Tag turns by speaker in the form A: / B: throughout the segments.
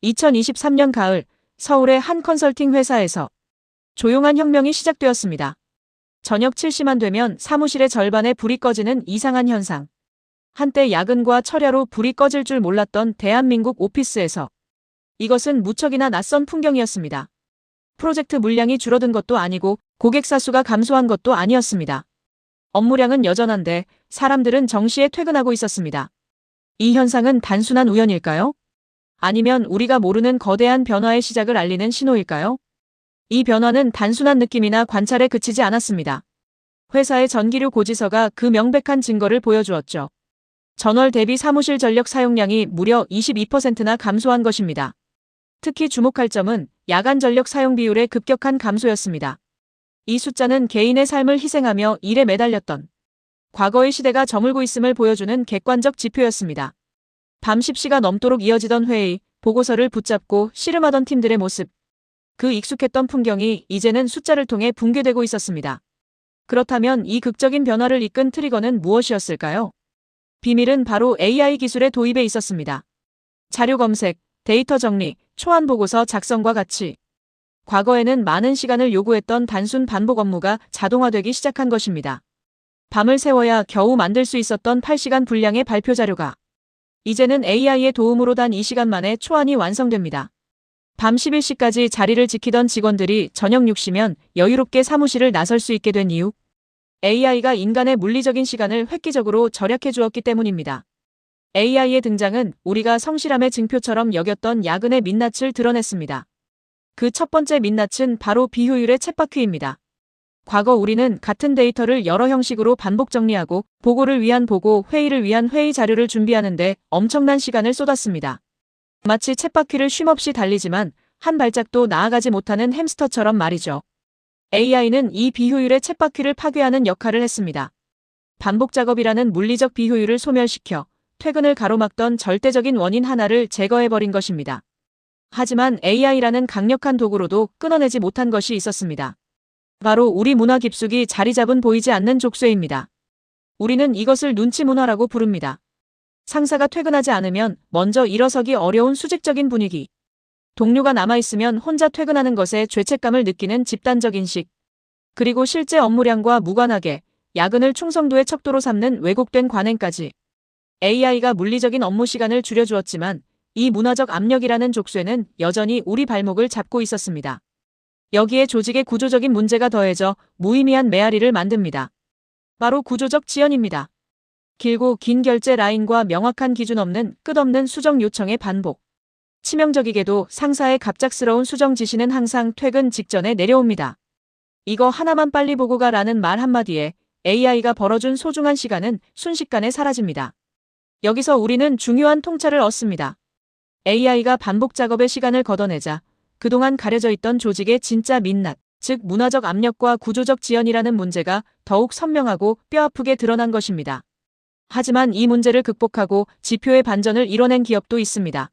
A: 2023년 가을 서울의 한 컨설팅 회사에서 조용한 혁명이 시작되었습니다. 저녁 7시만 되면 사무실의 절반의 불이 꺼지는 이상한 현상. 한때 야근과 철야로 불이 꺼질 줄 몰랐던 대한민국 오피스에서 이것은 무척이나 낯선 풍경이었습니다. 프로젝트 물량이 줄어든 것도 아니고 고객사 수가 감소한 것도 아니었습니다. 업무량은 여전한데 사람들은 정시에 퇴근하고 있었습니다. 이 현상은 단순한 우연일까요? 아니면 우리가 모르는 거대한 변화의 시작을 알리는 신호일까요? 이 변화는 단순한 느낌이나 관찰에 그치지 않았습니다. 회사의 전기료 고지서가 그 명백한 증거를 보여주었죠. 전월 대비 사무실 전력 사용량이 무려 22%나 감소한 것입니다. 특히 주목할 점은 야간 전력 사용 비율의 급격한 감소였습니다. 이 숫자는 개인의 삶을 희생하며 일에 매달렸던 과거의 시대가 저물고 있음을 보여주는 객관적 지표였습니다. 밤 10시가 넘도록 이어지던 회의, 보고서를 붙잡고 씨름하던 팀들의 모습. 그 익숙했던 풍경이 이제는 숫자를 통해 붕괴되고 있었습니다. 그렇다면 이 극적인 변화를 이끈 트리거는 무엇이었을까요? 비밀은 바로 AI 기술의 도입에 있었습니다. 자료 검색, 데이터 정리, 초안 보고서 작성과 같이 과거에는 많은 시간을 요구했던 단순 반복 업무가 자동화되기 시작한 것입니다. 밤을 새워야 겨우 만들 수 있었던 8시간 분량의 발표 자료가 이제는 AI의 도움으로 단 2시간 만에 초안이 완성됩니다. 밤 11시까지 자리를 지키던 직원들이 저녁 6시면 여유롭게 사무실을 나설 수 있게 된 이유? AI가 인간의 물리적인 시간을 획기적으로 절약해 주었기 때문입니다. AI의 등장은 우리가 성실함의 증표처럼 여겼던 야근의 민낯을 드러냈습니다. 그 첫 번째 민낯은 바로 비효율의 쳇바퀴입니다. 과거 우리는 같은 데이터를 여러 형식으로 반복 정리하고 보고를 위한 보고, 회의를 위한 회의 자료를 준비하는데 엄청난 시간을 쏟았습니다. 마치 쳇바퀴를 쉼없이 달리지만 한 발짝도 나아가지 못하는 햄스터처럼 말이죠. AI는 이 비효율의 쳇바퀴를 파괴하는 역할을 했습니다. 반복 작업이라는 물리적 비효율을 소멸시켜 퇴근을 가로막던 절대적인 원인 하나를 제거해버린 것입니다. 하지만 AI라는 강력한 도구로도 끊어내지 못한 것이 있었습니다. 바로 우리 문화 깊숙이 자리 잡은 보이지 않는 족쇄입니다. 우리는 이것을 눈치 문화라고 부릅니다. 상사가 퇴근하지 않으면 먼저 일어서기 어려운 수직적인 분위기. 동료가 남아있으면 혼자 퇴근하는 것에 죄책감을 느끼는 집단적 인식. 그리고 실제 업무량과 무관하게 야근을 충성도의 척도로 삼는 왜곡된 관행까지. AI가 물리적인 업무 시간을 줄여주었지만 이 문화적 압력이라는 족쇄는 여전히 우리 발목을 잡고 있었습니다. 여기에 조직의 구조적인 문제가 더해져 무의미한 메아리를 만듭니다. 바로 구조적 지연입니다. 길고 긴 결제 라인과 명확한 기준 없는 끝없는 수정 요청의 반복. 치명적이게도 상사의 갑작스러운 수정 지시는 항상 퇴근 직전에 내려옵니다. 이거 하나만 빨리 보고 가라는 말 한마디에 AI가 벌어준 소중한 시간은 순식간에 사라집니다. 여기서 우리는 중요한 통찰을 얻습니다. AI가 반복 작업의 시간을 걷어내자 그동안 가려져 있던 조직의 진짜 민낯, 즉 문화적 압력과 구조적 지연이라는 문제가 더욱 선명하고 뼈아프게 드러난 것입니다. 하지만 이 문제를 극복하고 지표의 반전을 이뤄낸 기업도 있습니다.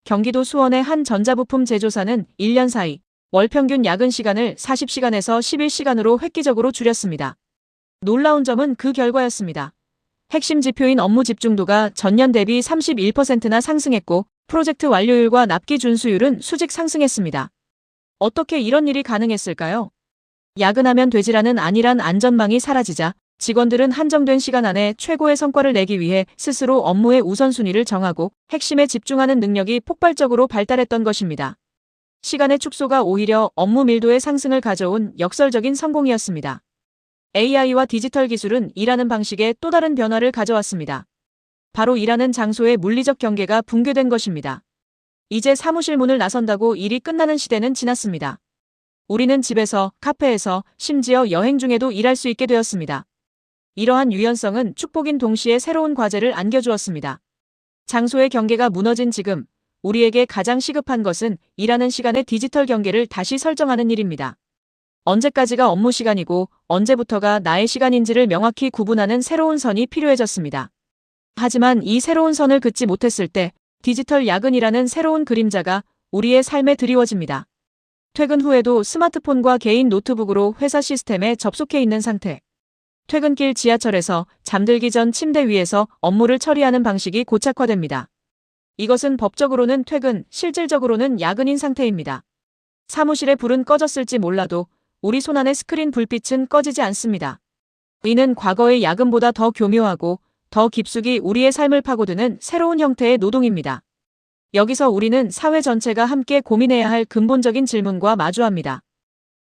A: 경기도 수원의 한 전자부품 제조사는 1년 사이 월 평균 야근 시간을 40시간에서 11시간으로 획기적으로 줄였습니다. 놀라운 점은 그 결과였습니다. 핵심 지표인 업무 집중도가 전년 대비 31%나 상승했고 프로젝트 완료율과 납기 준수율은 수직 상승했습니다. 어떻게 이런 일이 가능했을까요? 야근하면 되지라는 안일한 안전망이 사라지자 직원들은 한정된 시간 안에 최고의 성과를 내기 위해 스스로 업무의 우선순위를 정하고 핵심에 집중하는 능력이 폭발적으로 발달했던 것입니다. 시간의 축소가 오히려 업무 밀도의 상승을 가져온 역설적인 성공이었습니다. AI와 디지털 기술은 일하는 방식에 또 다른 변화를 가져왔습니다. 바로 일하는 장소의 물리적 경계가 붕괴된 것입니다. 이제 사무실 문을 나선다고 일이 끝나는 시대는 지났습니다. 우리는 집에서, 카페에서, 심지어 여행 중에도 일할 수 있게 되었습니다. 이러한 유연성은 축복인 동시에 새로운 과제를 안겨주었습니다. 장소의 경계가 무너진 지금, 우리에게 가장 시급한 것은 일하는 시간의 디지털 경계를 다시 설정하는 일입니다. 언제까지가 업무 시간이고 언제부터가 나의 시간인지를 명확히 구분하는 새로운 선이 필요해졌습니다. 하지만 이 새로운 선을 긋지 못했을 때 디지털 야근이라는 새로운 그림자가 우리의 삶에 드리워집니다. 퇴근 후에도 스마트폰과 개인 노트북으로 회사 시스템에 접속해 있는 상태. 퇴근길 지하철에서 잠들기 전 침대 위에서 업무를 처리하는 방식이 고착화됩니다. 이것은 법적으로는 퇴근, 실질적으로는 야근인 상태입니다. 사무실의 불은 꺼졌을지 몰라도 우리 손안의 스크린 불빛은 꺼지지 않습니다. 이는 과거의 야근보다 더 교묘하고 더 깊숙이 우리의 삶을 파고드는 새로운 형태의 노동입니다. 여기서 우리는 사회 전체가 함께 고민해야 할 근본적인 질문과 마주합니다.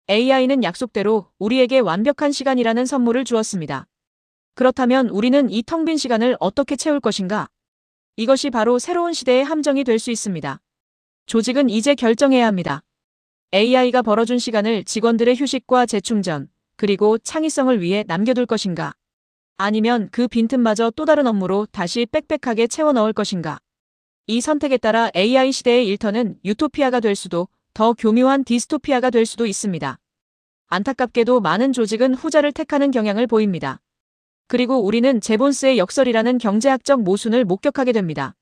A: AI는 약속대로 우리에게 완벽한 시간이라는 선물을 주었습니다. 그렇다면 우리는 이 텅 빈 시간을 어떻게 채울 것인가? 이것이 바로 새로운 시대의 함정이 될 수 있습니다. 조직은 이제 결정해야 합니다. AI가 벌어준 시간을 직원들의 휴식과 재충전, 그리고 창의성을 위해 남겨둘 것인가? 아니면 그 빈틈마저 또 다른 업무로 다시 빽빽하게 채워 넣을 것인가? 이 선택에 따라 AI 시대의 일터는 유토피아가 될 수도 더 교묘한 디스토피아가 될 수도 있습니다. 안타깝게도 많은 조직은 후자를 택하는 경향을 보입니다. 그리고 우리는 제본스의 역설이라는 경제학적 모순을 목격하게 됩니다.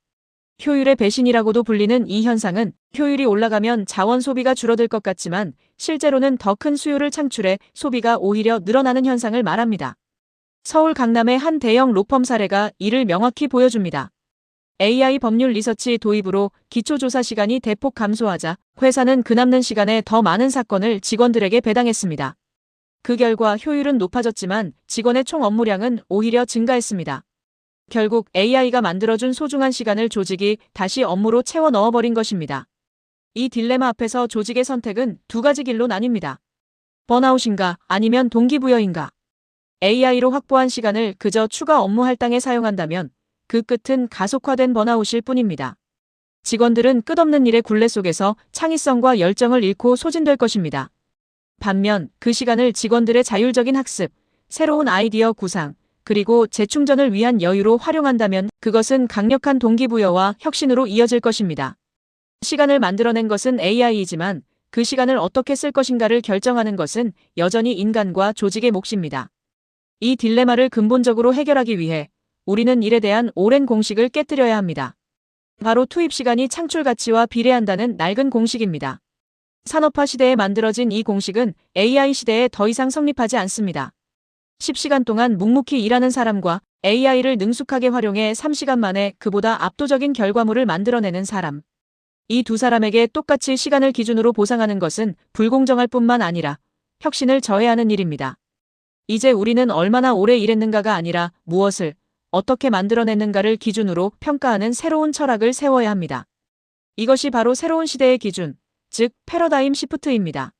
A: 효율의 배신이라고도 불리는 이 현상은 효율이 올라가면 자원 소비가 줄어들 것 같지만 실제로는 더 큰 수요를 창출해 소비가 오히려 늘어나는 현상을 말합니다. 서울 강남의 한 대형 로펌 사례가 이를 명확히 보여줍니다. AI 법률 리서치 도입으로 기초조사 시간이 대폭 감소하자 회사는 그 남는 시간에 더 많은 사건을 직원들에게 배당했습니다. 그 결과 효율은 높아졌지만 직원의 총 업무량은 오히려 증가했습니다. 결국 AI가 만들어준 소중한 시간을 조직이 다시 업무로 채워 넣어버린 것입니다. 이 딜레마 앞에서 조직의 선택은 두 가지 길로 나뉩니다. 번아웃인가 아니면 동기부여인가. AI로 확보한 시간을 그저 추가 업무 할당에 사용한다면 그 끝은 가속화된 번아웃일 뿐입니다. 직원들은 끝없는 일의 굴레 속에서 창의성과 열정을 잃고 소진될 것입니다. 반면 그 시간을 직원들의 자율적인 학습, 새로운 아이디어 구상, 그리고 재충전을 위한 여유로 활용한다면 그것은 강력한 동기부여와 혁신으로 이어질 것입니다. 시간을 만들어낸 것은 AI이지만 그 시간을 어떻게 쓸 것인가를 결정하는 것은 여전히 인간과 조직의 몫입니다. 이 딜레마를 근본적으로 해결하기 위해 우리는 일에 대한 오랜 공식을 깨뜨려야 합니다. 바로 투입 시간이 창출 가치와 비례한다는 낡은 공식입니다. 산업화 시대에 만들어진 이 공식은 AI 시대에 더 이상 성립하지 않습니다. 10시간 동안 묵묵히 일하는 사람과 AI를 능숙하게 활용해 3시간 만에 그보다 압도적인 결과물을 만들어내는 사람. 이 두 사람에게 똑같이 시간을 기준으로 보상하는 것은 불공정할 뿐만 아니라 혁신을 저해하는 일입니다. 이제 우리는 얼마나 오래 일했는가가 아니라 무엇을 어떻게 만들어냈는가를 기준으로 평가하는 새로운 철학을 세워야 합니다. 이것이 바로 새로운 시대의 기준, 즉 패러다임 시프트입니다.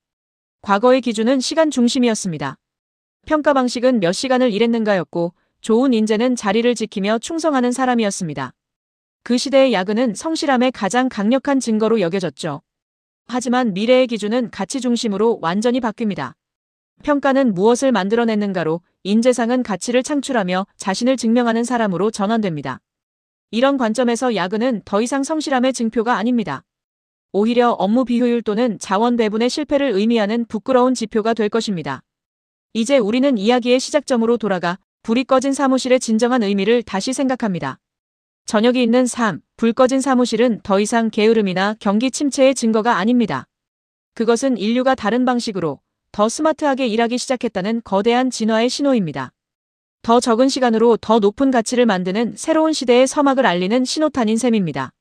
A: 과거의 기준은 시간 중심이었습니다. 평가 방식은 몇 시간을 일했는가였고 좋은 인재는 자리를 지키며 충성하는 사람이었습니다. 그 시대의 야근은 성실함의 가장 강력한 증거로 여겨졌죠. 하지만 미래의 기준은 가치 중심으로 완전히 바뀝니다. 평가는 무엇을 만들어냈는가로 인재상은 가치를 창출하며 자신을 증명하는 사람으로 전환됩니다. 이런 관점에서 야근은 더 이상 성실함의 증표가 아닙니다. 오히려 업무 비효율 또는 자원 배분의 실패를 의미하는 부끄러운 지표가 될 것입니다. 이제 우리는 이야기의 시작점으로 돌아가 불이 꺼진 사무실의 진정한 의미를 다시 생각합니다. 저녁이 있는 삶, 불 꺼진 사무실은 더 이상 게으름이나 경기 침체의 증거가 아닙니다. 그것은 인류가 다른 방식으로 더 스마트하게 일하기 시작했다는 거대한 진화의 신호입니다. 더 적은 시간으로 더 높은 가치를 만드는 새로운 시대의 서막을 알리는 신호탄인 셈입니다.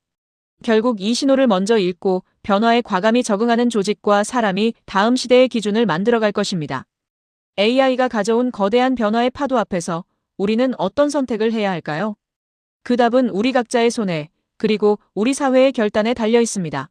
A: 결국 이 신호를 먼저 읽고 변화에 과감히 적응하는 조직과 사람이 다음 시대의 기준을 만들어갈 것입니다. AI가 가져온 거대한 변화의 파도 앞에서 우리는 어떤 선택을 해야 할까요? 그 답은 우리 각자의 손에, 그리고 우리 사회의 결단에 달려 있습니다.